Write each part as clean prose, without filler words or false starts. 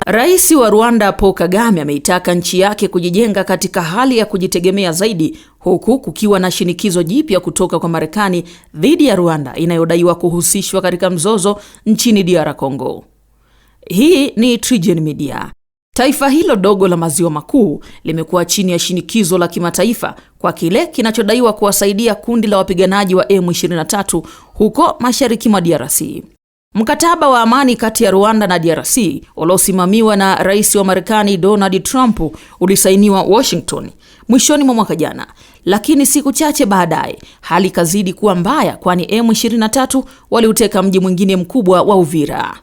Rais wa Rwanda Paul Kagame ameitaka nchi yake kujijenga katika hali ya kujitegemea zaidi, huku kukiwa na shinikizo jipya kutoka kwa Marekani dhidi ya Rwanda inayodaiwa kuhusishwa katika mzozo nchini DR Congo. Hii ni TriGen Media. Taifa hilo dogo la maziwa makuu limekuwa chini ya shinikizo la kimataifa kwa kile kinachodaiwa kuwasaidia kundi la wapiganaji wa M23 huko mashariki mwa DRC. Mkataba wa amani kati ya Rwanda na DRC uliosimamiwa na Rais wa Marekani Donald Trump ulisainiwa Washington mwishoni mwa mwaka jana, lakini siku chache baadaye hali kazidi kuwa mbaya, kwani M23 waliuteka mji mwingine mkubwa wa Uvira.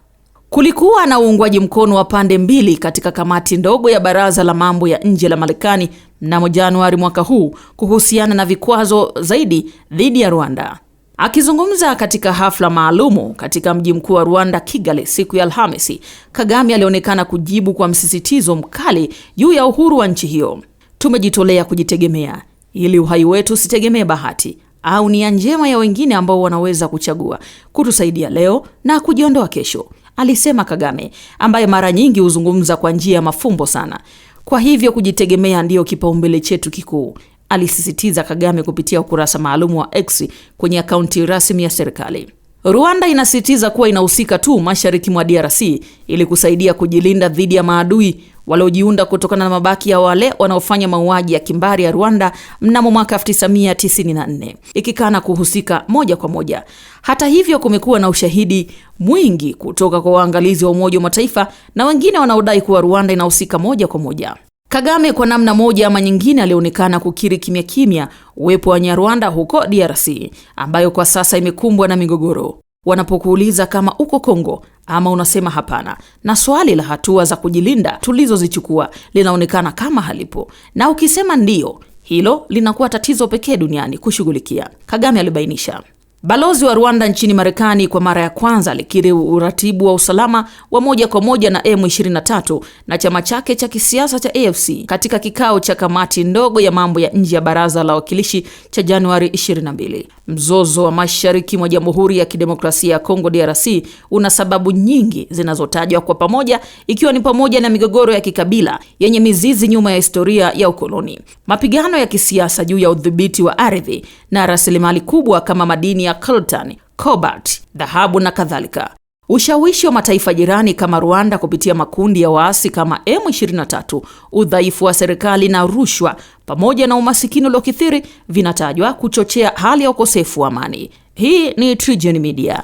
Kulikuwa na uungwaji mkono wa pande mbili katika kamati ndogo ya Baraza la Mambo ya Nje la Marekani mnamo Januari mwaka huu kuhusiana na vikwazo zaidi dhidi ya Rwanda. Akizungumza katika hafla maalumu katika mji mkuu wa Rwanda, Kigali, siku ya Alhamisi, Kagame alionekana kujibu kwa msisitizo mkali juu ya uhuru wa nchi hiyo. Tumejitolea kujitegemea ili uhai wetu usitegemee bahati au nia njema ya wengine ambao wanaweza kuchagua kutusaidia leo na kujiondoa kesho, alisema Kagame, ambaye mara nyingi huzungumza kwa njia ya mafumbo sana. Kwa hivyo kujitegemea ndiyo kipaumbele chetu kikuu, alisisitiza Kagame kupitia ukurasa maalum wa X kwenye akaunti rasmi ya serikali. Rwanda inasisitiza kuwa inahusika tu mashariki mwa DRC ili kusaidia kujilinda dhidi ya maadui waliojiunda kutokana na mabaki ya wale wanaofanya mauaji ya kimbari ya Rwanda mnamo mwaka 1994, ikikana kuhusika moja kwa moja. Hata hivyo, kumekuwa na ushahidi mwingi kutoka kwa waangalizi wa Umoja wa Mataifa na wengine wanaodai kuwa Rwanda inahusika moja kwa moja. Kagame kwa namna moja ama nyingine alionekana kukiri kimya kimya uwepo wa Nyarwanda huko DRC, ambayo kwa sasa imekumbwa na migogoro. Wanapokuuliza kama uko Kongo ama unasema hapana, na swali la hatua za kujilinda tulizozichukua linaonekana kama halipo, na ukisema ndio, hilo linakuwa tatizo pekee duniani kushughulikia, Kagame alibainisha. Balozi wa Rwanda nchini Marekani kwa mara ya kwanza alikiri uratibu wa usalama wa moja kwa moja na M23 na chama chake cha kisiasa cha AFC katika kikao cha kamati ndogo ya mambo ya nje ya Baraza la Wawakilishi cha Januari 22. Mzozo wa mashariki mwa Jamhuri ya Kidemokrasia ya Kongo DRC una sababu nyingi zinazotajwa kwa pamoja, ikiwa ni pamoja na migogoro ya kikabila yenye mizizi nyuma ya historia ya ukoloni, mapigano ya kisiasa juu ya udhibiti wa ardhi na rasilimali kubwa kama madini ya coltan, cobalt, dhahabu na kadhalika. Ushawishi wa mataifa jirani kama Rwanda kupitia makundi ya waasi kama M23, udhaifu wa serikali na rushwa pamoja na umasikini uliokithiri vinatajwa kuchochea hali ya ukosefu wa amani. Hii ni TriGen Media.